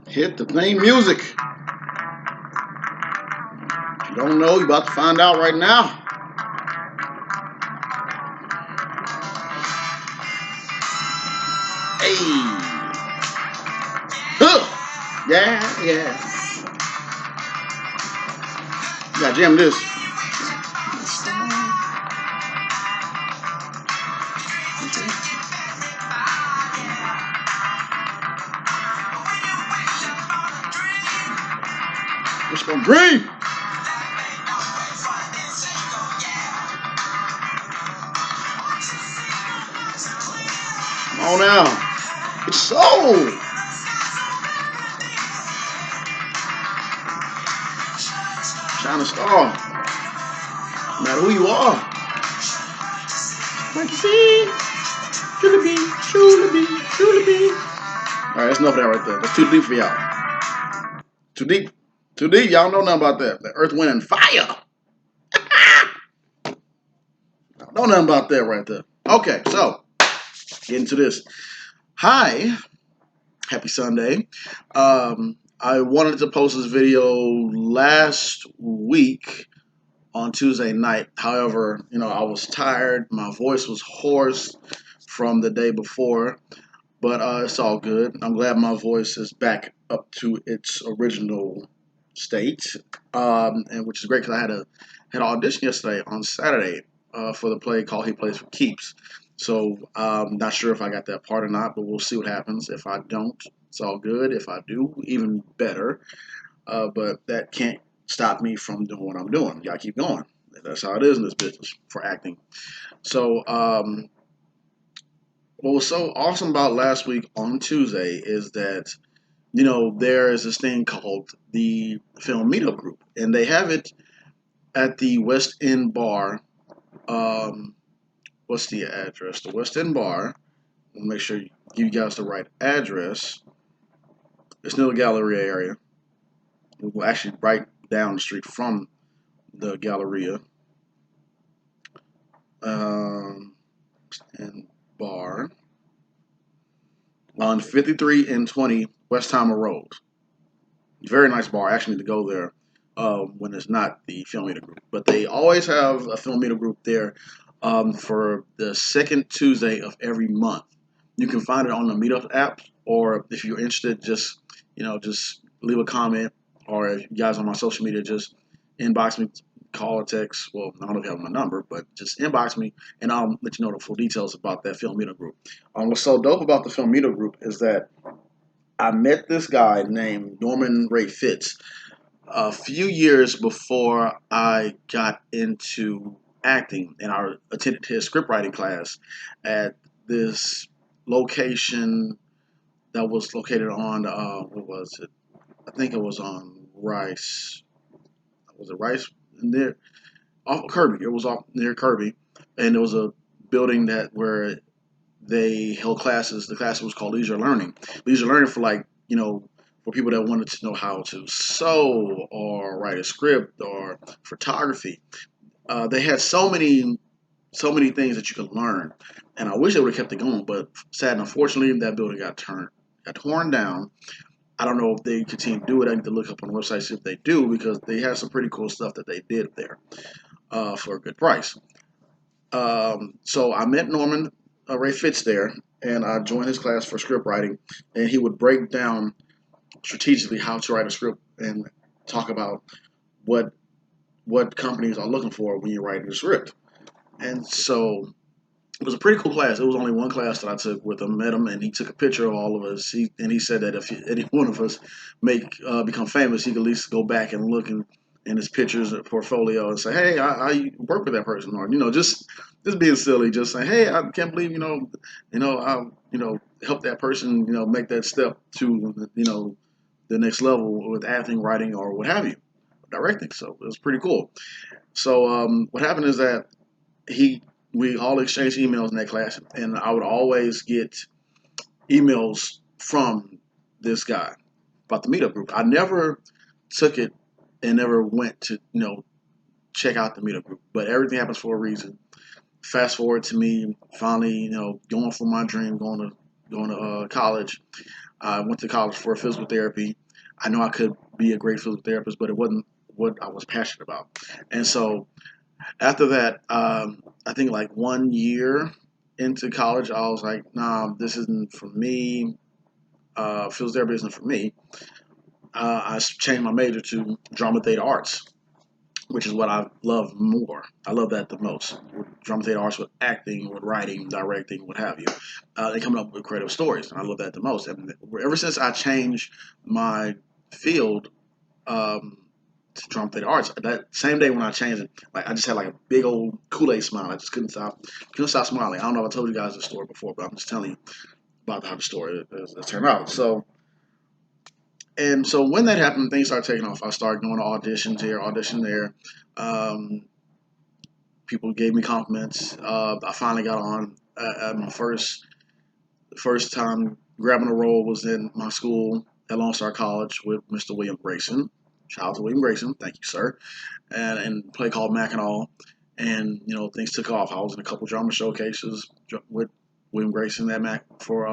Hit the theme music. If you don't know, you're about to find out right now. Hey. Huh. Yeah, yeah. You gotta jam this. What's gonna dream? Come on now. It's soul. Shining star. No matter who you are. Like you see. Should be, should be, should be. Alright, that's enough of that right there. That's too deep for y'all. Too deep. Too deep. Y'all know nothing about that. The earth, wind, and fire. Know nothing about that right there. Okay, so get into this. Hi, happy Sunday. I wanted to post this video last week on Tuesday night. However, I was tired. My voice was hoarse from the day before, but it's all good. I'm glad my voice is back up to its original state, and which is great because I had an audition yesterday on Saturday for the play called He Plays for Keeps. So not sure if I got that part or not, but we'll see what happens. If I don't, it's all good. If I do, even better. But that can't stop me from doing what I'm doing. Gotta keep going. That's how it is in this business for acting. So what was so awesome about last week on Tuesday is that there is this thing called the Film Meetup Group, and they have it at the West End Bar. What's the address? The West End Bar. I'll make sure you give you guys the right address. It's near the Galleria area. We're actually right down the street from the Galleria. And Bar on 53 and 20 Westheimer Road. Very nice bar. I actually need to go there when it's not the Film Meetup Group. But they always have a Film Meetup Group there for the second Tuesday of every month. You can find it on the Meetup app, or if you're interested, just leave a comment, or if you guys on my social media, just inbox me, call or text. Well, I don't know if you have my number, but just inbox me, and I'll let you know the full details about that Film Meetup Group. What's so dope about the Film Meetup Group is that I met this guy named Norman Ray Fitz a few years before I got into acting, and I attended his scriptwriting class at this location that was located on what was it? I think it was on Rice. Was it Rice? Near off of Kirby. It was off near Kirby, and there was a building that where they held classes. The class was called Leisure Learning. Leisure Learning for for people that wanted to know how to sew or write a script or photography. They had so many things that you could learn, and I wish they would have kept it going. But sad and unfortunately, that building got torn down. I don't know if they continue to do it. I need to look up on the website see if they do because they have some pretty cool stuff that they did there for a good price. So I met Norman Ray Fitz there, and I joined his class for script writing, and he would break down strategically how to write a script and talk about what companies are looking for when you're writing a script. And so it was a pretty cool class. It was only one class that I took with him. Met him, and he took a picture of all of us. He said that if any one of us become famous, he could at least go back and look in his pictures or portfolio and say, "Hey, I work with that person," or just being silly, just saying, "Hey, I can't believe I help that person make that step to the next level with acting, writing, or what have you, directing." So it was pretty cool. So what happened is that he we all exchanged emails in that class, and I would always get emails from this guy about the meetup group. I never took it and never went to check out the meetup group, but everything happens for a reason. Fast forward to me finally going for my dream, going to college. I went to college for physical therapy. I know I could be a great physical therapist, but it wasn't what I was passionate about. And so after that, I think like 1 year into college, I was like, nah, this isn't for me. Physical therapy isn't for me. I changed my major to drama theater arts, which is what I love more. I love that the most. Drama theater arts with acting, with writing, directing, what have you. They coming up with creative stories, and I love that the most. And ever since I changed my field to drama theater arts, that same day when I changed it, like I just had like a big old Kool-Aid smile. I just couldn't stop smiling. I don't know if I told you guys this story before, but I'm just telling you about how the story is turned out. So when that happened, things started taking off. I started going to auditions here, audition there. Um, People gave me compliments. I finally got on. My first time grabbing a role was in my school at Lone Star College with Mr. William Grayson. Shout out to William Grayson, thank you, sir. And a play called Mackinac, and things took off. I was in a couple drama showcases with William Grayson at Mac for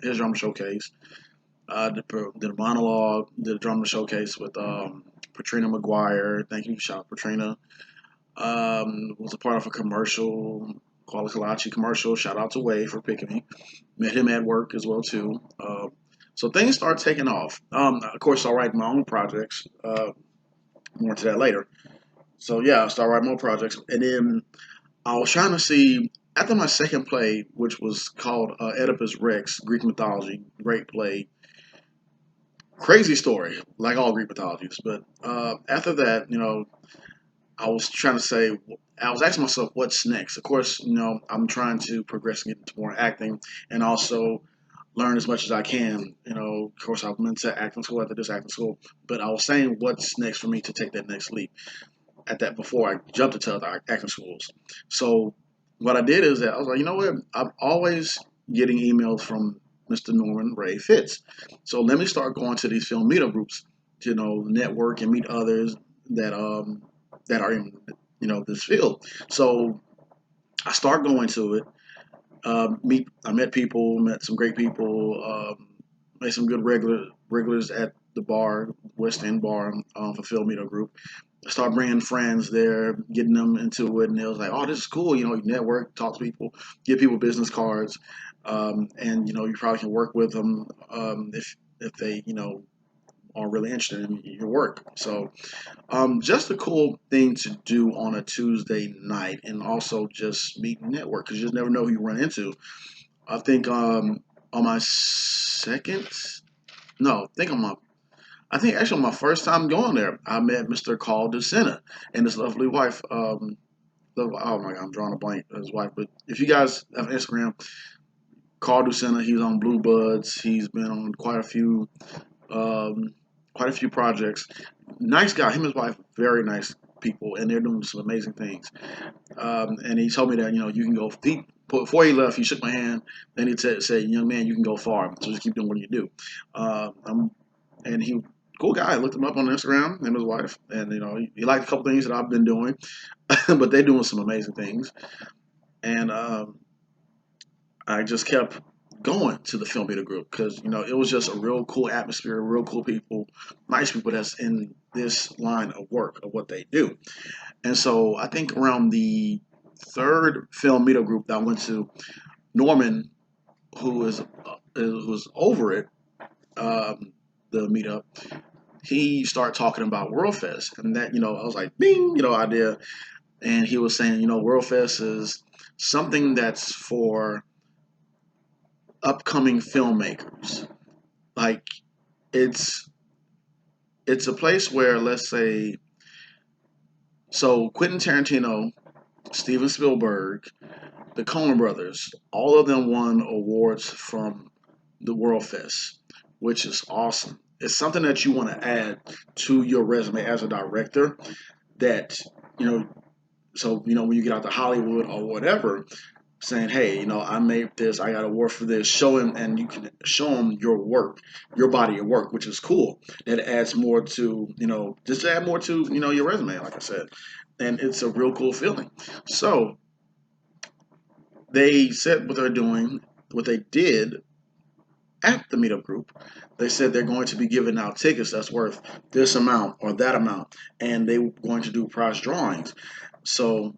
his drama showcase. Did a monologue, did a drama showcase with Patrina McGuire. Thank you, shout out Patrina. Was a part of a commercial, Quality Kalachi commercial. Shout out to Wade for picking me. Met him at work as well too. So things start taking off. Of course, I'll write my own projects. More into that later. So yeah, I started writing more projects, and then I was trying to see after my second play, which was called Oedipus Rex, Greek mythology, great play, crazy story, like all Greek mythologies. But after that, I was trying to say, I was asking myself, what's next? Of course, I'm trying to progress and get into more acting, and also learn as much as I can. Of course, I went to acting school after this acting school, but I was saying, what's next for me to take that next leap? At that before I jumped into other acting schools. So what I did is that I was like, you know what? I'm always getting emails from Mr. Norman Ray Fitz. So let me start going to these film meetup groups to network and meet others that are in this field. So I start going to it. I met people, met some great people, made some good regulars at the bar, West End Bar, for Film Meetup Group. I started bringing friends there, getting them into it, and they was like, "Oh, this is cool. You network, talk to people, give people business cards, and you probably can work with them if they are really interested in your work." So, just a cool thing to do on a Tuesday night, and also just meet and network because you just never know who you run into. I think on my second, no, I think actually on my first time going there, I met Mr. Carl DeSena and his lovely wife. Oh my God, I'm drawing a blank. His wife, but if you guys have Instagram, Carl DeSena, he's on Blue Buds. He's been on um, quite a few projects. Nice guy. Him and his wife, very nice people, and they're doing some amazing things. And he told me that you can go deep. Before he left, he shook my hand. Then he said, "Young man, you can go far. So just keep doing what you do." And he, cool guy. I looked him up on Instagram, him and his wife, and he liked a couple things that I've been doing, but they're doing some amazing things. And I just kept going to the film media group because it was just a real cool atmosphere, real cool people, nice people that's in this line of work of what they do. And so I think around the third film meetup group that I went to, Norman, who was over it, um, the meetup, he started talking about Worldfest, and that I was like, bing, idea, and he was saying, Worldfest is something that's for upcoming filmmakers. Like it's it's a place where, let's say, so Quentin Tarantino, Steven Spielberg, the Coen brothers, all of them won awards from the World Fest, which is awesome. It's something that you want to add to your resume as a director. That you know, so when you get out to Hollywood or whatever, saying, "Hey, I made this. I got an award for this." Show him, and you can show him your work, your body of work, which is cool. That adds more to just to add more to your resume, like I said, and it's a real cool feeling. So they said what they're doing, what they did at the meetup group, they said they're going to be giving out tickets that's worth this amount or that amount, and they're going to do prize drawings. So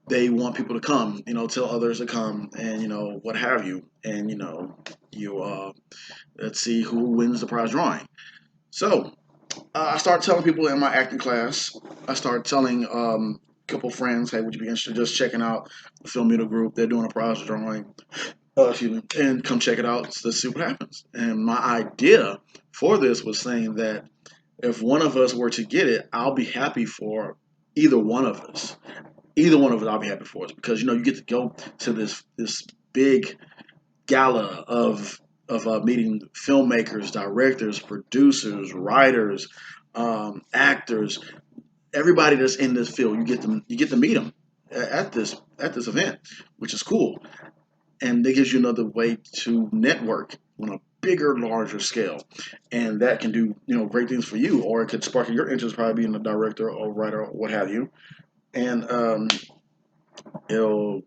they want people to come, tell others to come, and what have you, and you let's see who wins the prize drawing. So I started telling people in my acting class. I started telling a couple friends, hey, would you be interested in just checking out the Film Meter Group? They're doing a prize drawing. Excuse me, and come check it out. Let's see what happens. And my idea for this was saying that if one of us were to get it, I'll be happy for either one of us. Either one of us, I'll be happy for us because you get to go to this big gala of meeting filmmakers, directors, producers, writers, actors, everybody that's in this field. You get to meet them at this event, which is cool, and it gives you another way to network on a bigger, larger scale, and that can do great things for you, or it could spark your interest, probably being a director or writer or what have you, and it'll.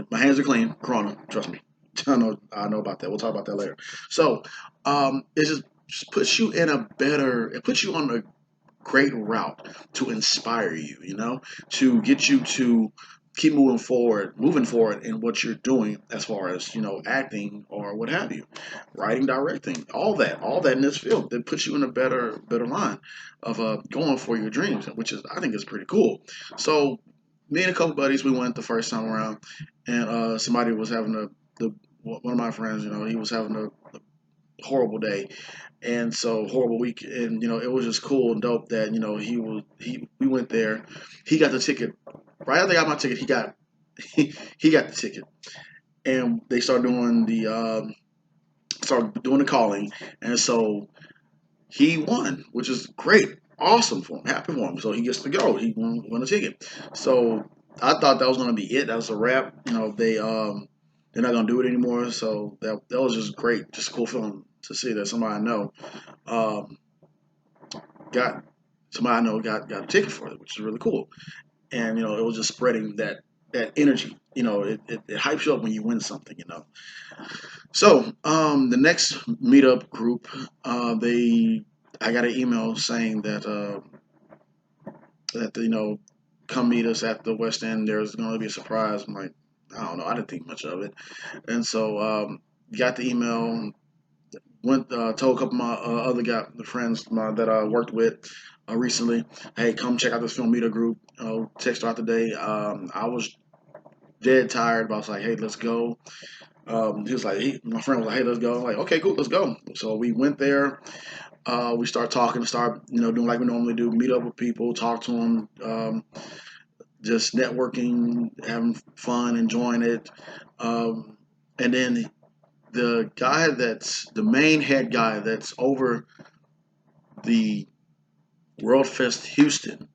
My hands are clean, Corona. Trust me. I know about that. We'll talk about that later. So, it just puts you in a better. It puts you on a great route to inspire you. To get you to keep moving forward in what you're doing as far as acting or what have you, writing, directing, all that in this field that puts you in a better line of going for your dreams, which is I think is pretty cool. So me and a couple buddies, we went the first time around, and somebody was having one of my friends, he was having a horrible day, and so horrible week, and it was just cool and dope that we went there. He got the ticket right after I got my ticket. He got the ticket, and they started doing the calling, and so he won, which is great, awesome for him, happy for him. So he gets to go. He won a ticket. So I thought that was gonna be it. That was a wrap. They're not gonna do it anymore. So that was just great, just a cool feeling to see that somebody I know um, got got a ticket for it, which is really cool. And it was just spreading that energy. It hypes you up when you win something. So the next meetup group, they I got an email saying that come meet us at the West End. There's going to be a surprise. I'm like, I don't know. I didn't think much of it, and so got the email. Went told a couple of my other the friends that I worked with recently, hey, come check out this film meetup group. Text throughout the day. I was dead tired, but I was like, hey, let's go. He was like, my friend was like, hey, let's go. I'm like, okay, cool, let's go. So we went there. We start talking, start doing like we normally do, meet up with people, talk to them, just networking, having fun, enjoying it. And then the guy that's the main head guy that's over the Worldfest Houston,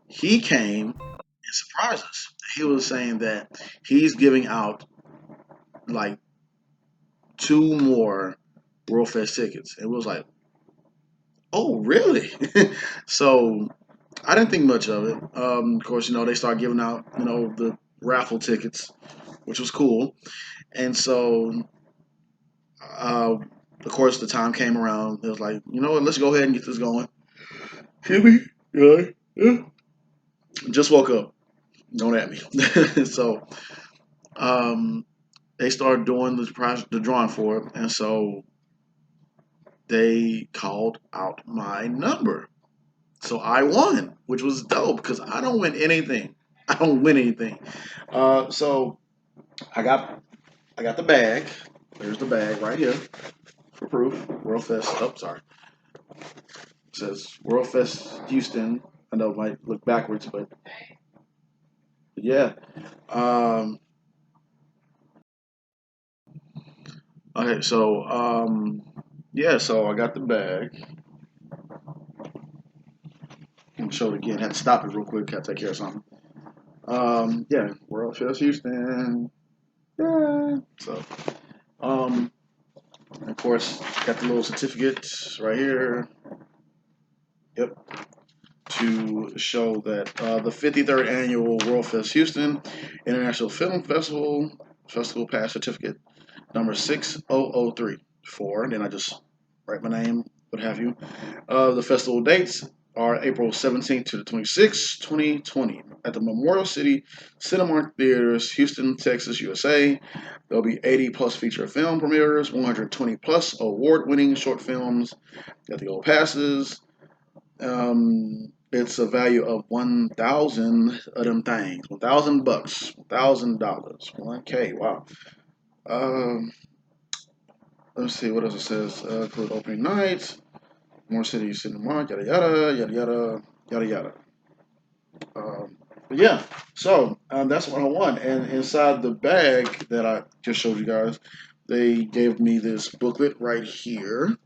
he came and surprised us. He was saying that he's giving out like two more Worldfest tickets. It was like, oh, really? So I didn't think much of it. Of course, they start giving out, the raffle tickets, which was cool. And so, uh, of course, the time came around. It was like, you know what? Let's go ahead and get this going. Hear me? Yeah. Yeah. Just woke up. Don't at me. So, um, they started doing the drawing for it, and so they called out my number. So I won, which was dope because I don't win anything. I don't win anything. So I got I got the bag. There's the bag right here for proof. Worldfest. Oh, sorry. It says Worldfest Houston. I know it might look backwards, but yeah. Um, okay, so yeah, so I got the bag. I'm gonna show it again. Had to stop it real quick. Had to take care of something. Yeah, Worldfest Houston. Yeah. So um, of course, got the little certificate right here. Yep. To show that the 53rd annual Worldfest Houston International Film Festival Pass Certificate number 6003. for, and then I just write my name, what have you. The festival dates are April 17th to the 26th, 2020, at the Memorial City Cinemark Theaters, Houston, Texas, USA. There'll be 80 plus feature film premieres, 120 plus award winning short films. Got the old passes. It's a value of 1,000 of them things. $1,000, $1,000. 1K, wow. Um, let's see what else it says. Include opening nights, more cities in the mark, yada yada, yada yada, yada yada. But yeah, so that's what I won. And inside the bag that I just showed you guys, they gave me this booklet right here,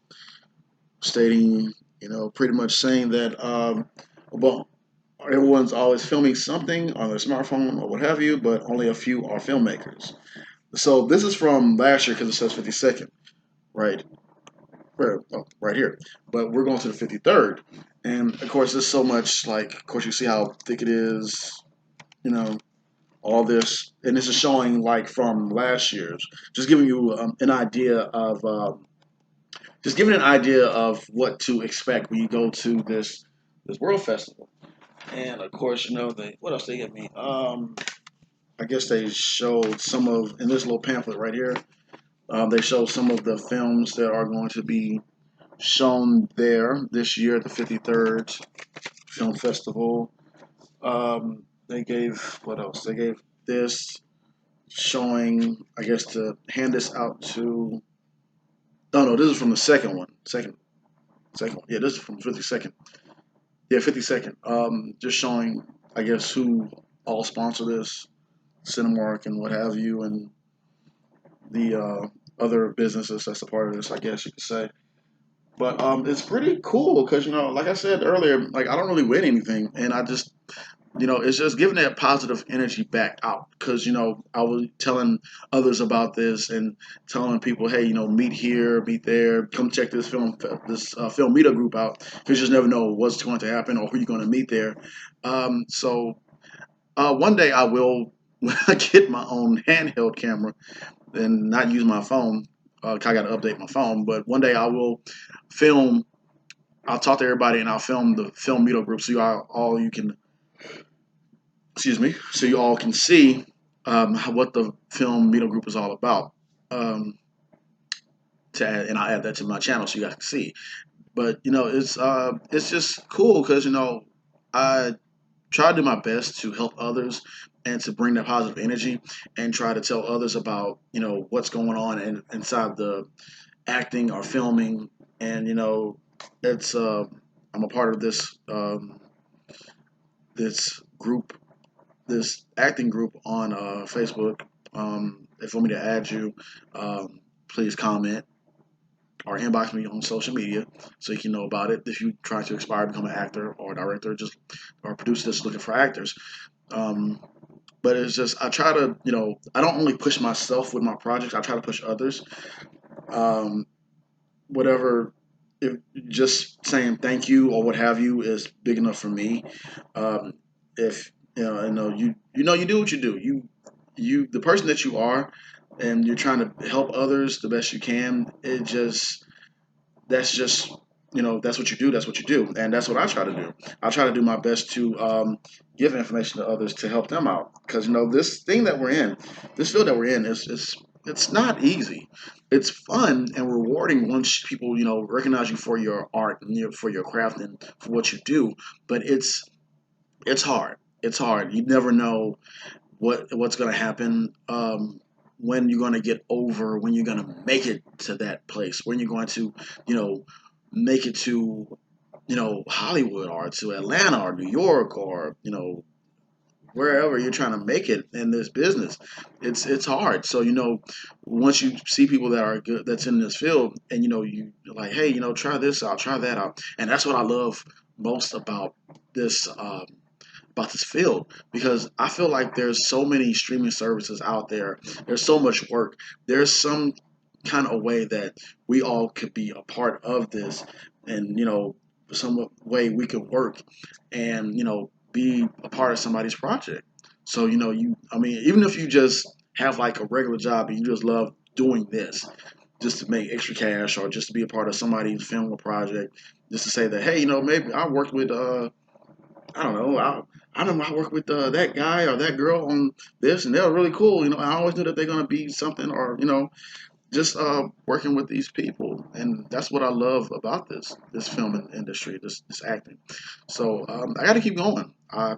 stating, pretty much saying that, well, everyone's always filming something on their smartphone or what have you, but only a few are filmmakers. So this is from last year because it says 52nd, right? Right here. But we're going to the 53rd. And of course, there's so much, like, of course, you see how thick it is, you know, all this. And this is showing, like, from last year's. Just giving you an idea of, just giving an idea of what to expect when you go to this World Festival. And of course, what else they give me? I guess they showed some of, in this little pamphlet right here, they showed some of the films that are going to be shown there this year at the 53rd Film Festival. They gave, what else? They gave this showing, I guess, to hand this out to. Oh no, this is from the second one. Second one. Yeah, this is from 52nd. Yeah, 52nd. Just showing, I guess, who all sponsor this, Cinemark and what have you, and the other businesses that's a part of this, I guess you could say. But it's pretty cool because like I said earlier, like I don't really win anything, and I just it's just giving that positive energy back out because I was telling others about this and telling people, hey, meet here, meet there, come check this film meetup group out because you just never know what's going to happen or who you're going to meet there. So one day I will when I get my own handheld camera and not use my phone. 'Cause I got to update my phone, but one day I will film. I'll talk to everybody and I'll film the film meetup group so all you can, excuse me, so you all can see what the film meetup group is all about. Um, and I'll add that to my channel so you guys can see. But it's just cool because I try to do my best to help others and to bring that positive energy and try to tell others about what's going on inside the acting or filming. And it's I'm a part of this group, this acting group on Facebook. If you want me to add you, please comment or inbox me on social media so you can know about it. If you try to aspire to become an actor or a director, just or producer just looking for actors. Um, but it's just I try to I don't only push myself with my projects. I try to push others. Um, Whatever, if just saying thank you or what have you is big enough for me. If you do what you do. You the person that you are, and you're trying to help others the best you can. That's just that's what you do. That's what you do, and that's what I try to do. I try to do my best to give information to others to help them out because this thing that we're in, this field that we're in is it's not easy. It's fun and rewarding once people recognize you for your art and for your craft and for what you do. But it's hard. It's hard. You never know what's going to happen. When you're going to get over, when you're going to make it to that place, when you're going to, make it to, Hollywood or to Atlanta or New York or, wherever you're trying to make it in this business. It's hard. So, once you see people that are good, that's in this field and, you're like, hey, try this out, try that out. And that's what I love most this, about this field because I feel like there's so many streaming services out there. There's so much work. There's some kind of way that we all could be a part of this, and some way we could work and be a part of somebody's project. So I mean, even if you just have like a regular job and you just love doing this, just to make extra cash or just to be a part of somebody's film or project, just to say that, hey, maybe I worked with I don't know. I remember I worked with that guy or that girl on this, and they were really cool. I always knew that they're gonna be something, or just working with these people, and that's what I love about this film industry, this acting. So I got to keep going. I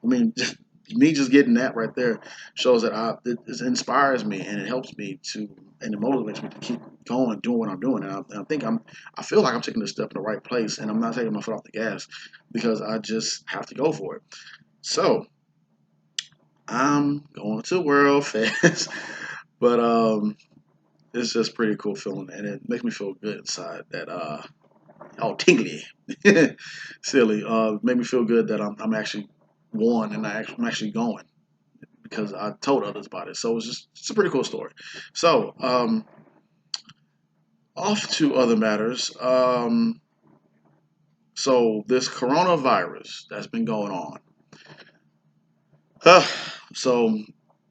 mean, just getting that right there shows that it inspires me and it helps me to and it motivates me to keep going, doing what I'm doing. And I think I feel like I'm taking this step in the right place, and I'm not taking my foot off the gas because I just have to go for it. So I'm going to Worldfest, but it's just pretty cool feeling, and it makes me feel good inside. That all tingly, silly. Make me feel good that I'm actually won and I'm actually going because I told others about it. So it's a pretty cool story. So off to other matters. So this coronavirus that's been going on. Uh, so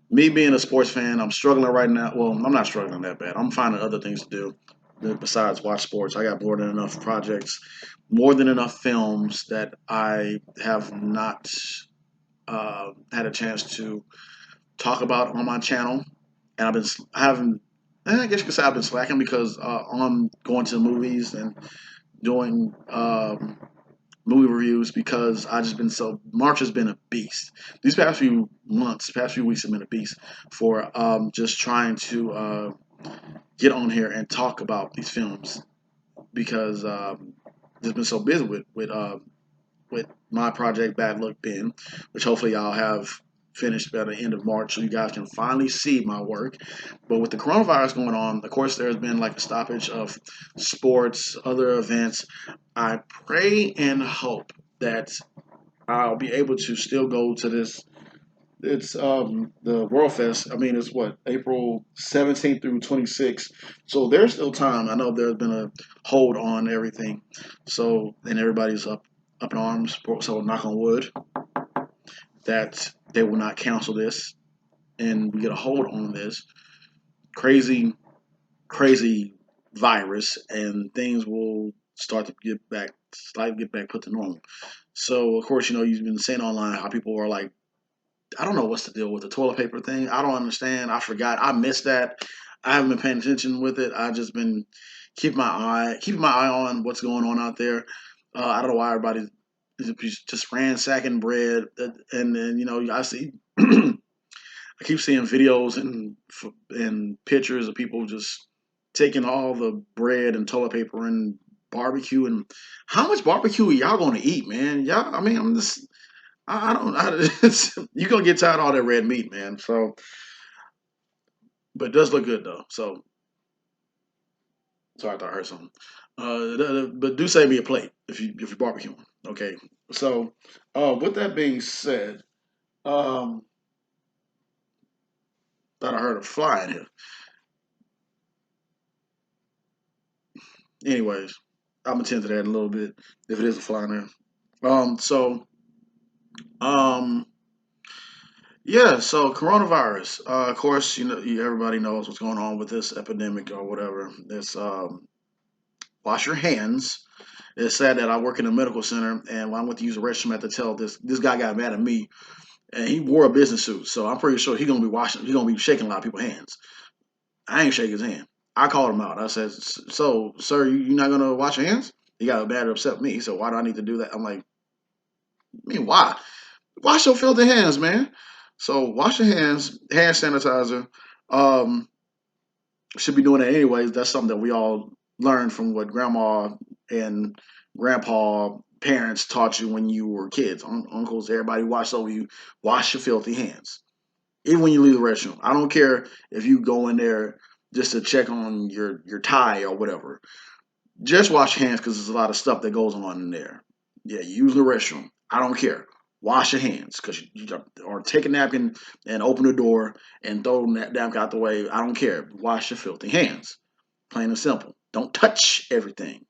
me being a sports fan, I'm struggling right now. Well, I'm not struggling that bad. I'm finding other things to do besides watch sports. I got more than enough projects, more than enough films that I have not had a chance to talk about on my channel, and I haven't. I guess you could say I've been slacking because I'm going to the movies and doing movie reviews because I just been so March has been a beast. These past few months, past few weeks have been a beast for just trying to get on here and talk about these films because just been so busy with my project Bad Luck Ben, which hopefully I'll have finished by the end of March so you guys can finally see my work. But with the coronavirus going on, of course, there's been like a stoppage of sports, other events. I pray and hope that I'll be able to still go to this. It's the Worldfest. I mean, it's what April 17th through 26th. So there's still time. I know there's been a hold on everything. So and everybody's up in arms. So knock on wood that they will not cancel this and we get a hold on this crazy, crazy virus and things will start to get back put to normal. So of course, you've been saying online how people are like, I don't know what's the deal with the toilet paper thing. I don't understand. I forgot. I missed that. I haven't been paying attention with it. I just been keeping my eye on what's going on out there. I don't know why everybody is just ransacking bread, and then I see. I keep seeing videos and pictures of people just taking all the bread and toilet paper and barbecue. And how much barbecue are y'all going to eat, man? Y'all, I mean, I'm just I don't. You're gonna get tired of all that red meat, man. So, but it does look good though. So, sorry, I thought I heard something. But do save me a plate if you're barbecuing. Okay. So, with that being said, um, thought I heard a fly in here. Anyways, I'm attend to that in a little bit if it is a fly in there. So, um, yeah. So coronavirus. Of course, everybody knows what's going on with this epidemic or whatever. It's wash your hands. It's sad that I work in a medical center, and when I went to use the restroom, I had to tell this guy got mad at me, and he wore a business suit, so I'm pretty sure he's gonna be shaking a lot of people's hands. I ain't shake his hand. I called him out. I said, "So, sir, you not gonna wash your hands?" He got mad and upset with me. He said, "Why do I need to do that?" I'm like, "I mean, why? Wash your filthy hands, man." So wash your hands, hand sanitizer. Um, should be doing it anyways. That's something that we all learned from what grandma and grandpa parents taught you when you were kids. Uncles, everybody watched over you. Wash your filthy hands. Even when you leave the restroom. I don't care if you go in there just to check on your tie or whatever. Just wash your hands because there's a lot of stuff that goes on in there. Yeah, use the restroom. I don't care. Wash your hands because or take a napkin and open the door and throw that napkin out the way. I don't care. Wash your filthy hands. Plain and simple. Don't touch everything.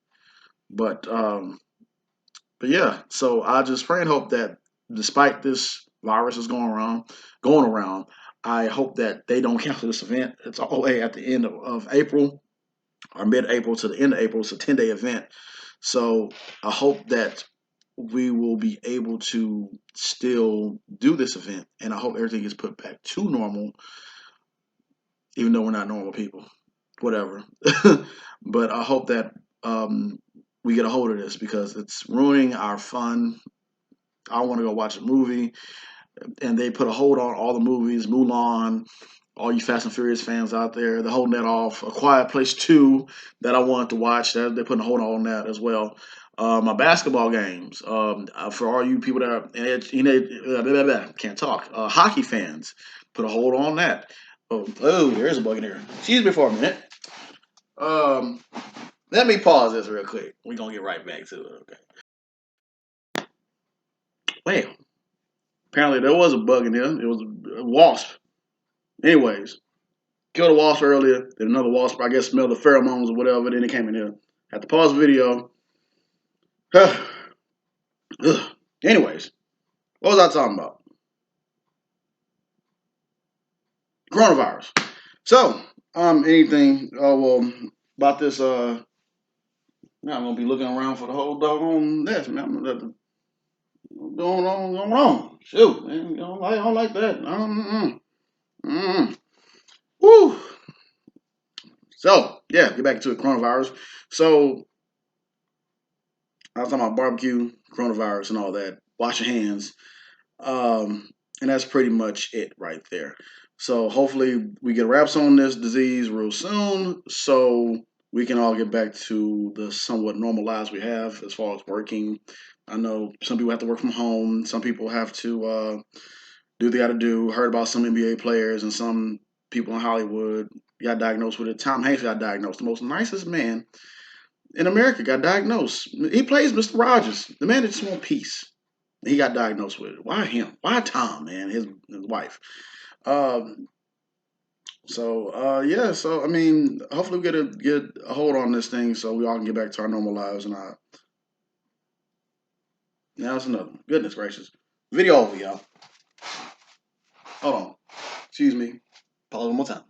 But but yeah. So I just pray and hope that despite this virus is going around, I hope that they don't cancel this event. It's all the way at the end of April. or mid-April to the end of April. It's a 10-day event. So I hope that we will be able to still do this event, and I hope everything is put back to normal, even though we're not normal people. Whatever. But I hope that we get a hold of this because it's ruining our fun. I want to go watch a movie, and they put a hold on all the movies. Mulan, all you Fast and Furious fans out there, they're holding that off. A Quiet Place 2 that I wanted to watch, that they're putting a hold on that as well. My basketball games, for all you people that are, can't talk, hockey fans, put a hold on that. Oh, there's a bug in here. Excuse me for a minute. Um, Let me pause this real quick. We're going to get right back to it, okay? Well, apparently there was a bug in here. It was a wasp. Anyways, killed a wasp earlier. Then another wasp, I guess, smelled the pheromones or whatever. Then it came in here. Had to pause the video. Anyways, what was I talking about? Coronavirus. So, anything, about this, now I'm going to be looking around for the whole doggone this, man. Going on. Shoot, man. I don't like that. Woo. So, yeah, get back to it, coronavirus. So, I was talking about barbecue, coronavirus, and all that. Wash your hands. And that's pretty much it right there. So, hopefully, we get wraps on this disease real soon so we can all get back to the somewhat normal lives we have as far as working. I know some people have to work from home. Some people have to do what they got to do. Heard about some NBA players and some people in Hollywood got diagnosed with it. Tom Hanks got diagnosed. The most nicest man in America got diagnosed. He plays Mr. Rogers. The man that just want peace. He got diagnosed with it. Why him? Why Tom, man? His wife. Um, yeah. So I mean, hopefully we get a hold on this thing so we all can get back to our normal lives. And now it's another one. Goodness gracious. Video over, y'all. Hold on. Excuse me. Pause one more time.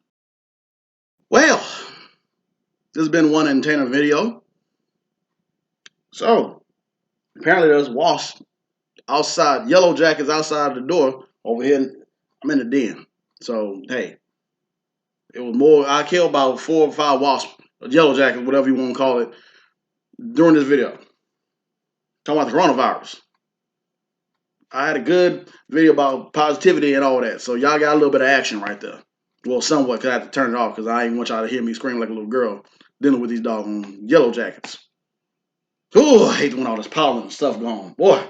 Well, this has been one entertainment video. So apparently there's wasps outside, yellow jackets outside the door over here. I'm in the den. So hey, it was more. I killed about 4 or 5 wasps, yellow jackets, whatever you want to call it, during this video. Talking about the coronavirus. I had a good video about positivity and all that. So y'all got a little bit of action right there. Well, somewhat, because I had to turn it off because I didn't want y'all to hear me scream like a little girl dealing with these doggone yellow jackets. Ooh, I hate when all this pollen and stuff going. Boy,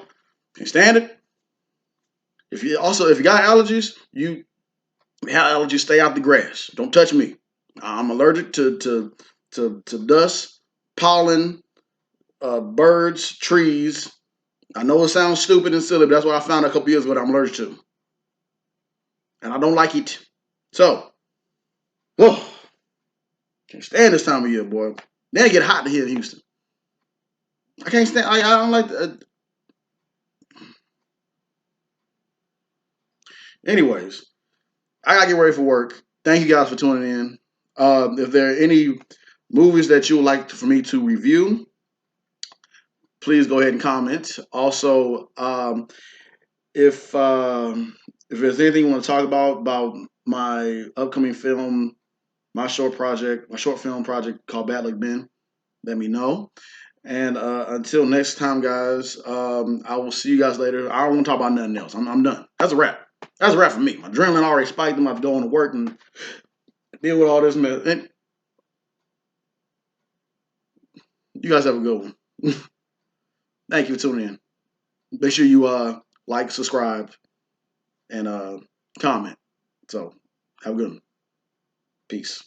can't stand it. If you got allergies, you have allergies, stay out the grass. Don't touch me. I'm allergic to dust, pollen, birds, trees. I know it sounds stupid and silly, but that's what I found a couple years ago that I'm allergic to. And I don't like it. So, oh, can't stand this time of year, boy. Then it get hot here in Houston. I can't stand. I don't like. Anyways, I gotta get ready for work. Thank you guys for tuning in. If there are any movies that you would like for me to review, please go ahead and comment. Also, if there's anything you want to talk about my upcoming film, my short film project called Bad Luck Ben, let me know. And until next time, guys, I will see you guys later. I don't want to talk about nothing else. I'm done. That's a wrap. That's a wrap for me. My adrenaline already spiked. I'm about to go into work and deal with all this mess. And you guys have a good one. Thank you for tuning in. Make sure you like, subscribe, and comment. So have a good one. Peace.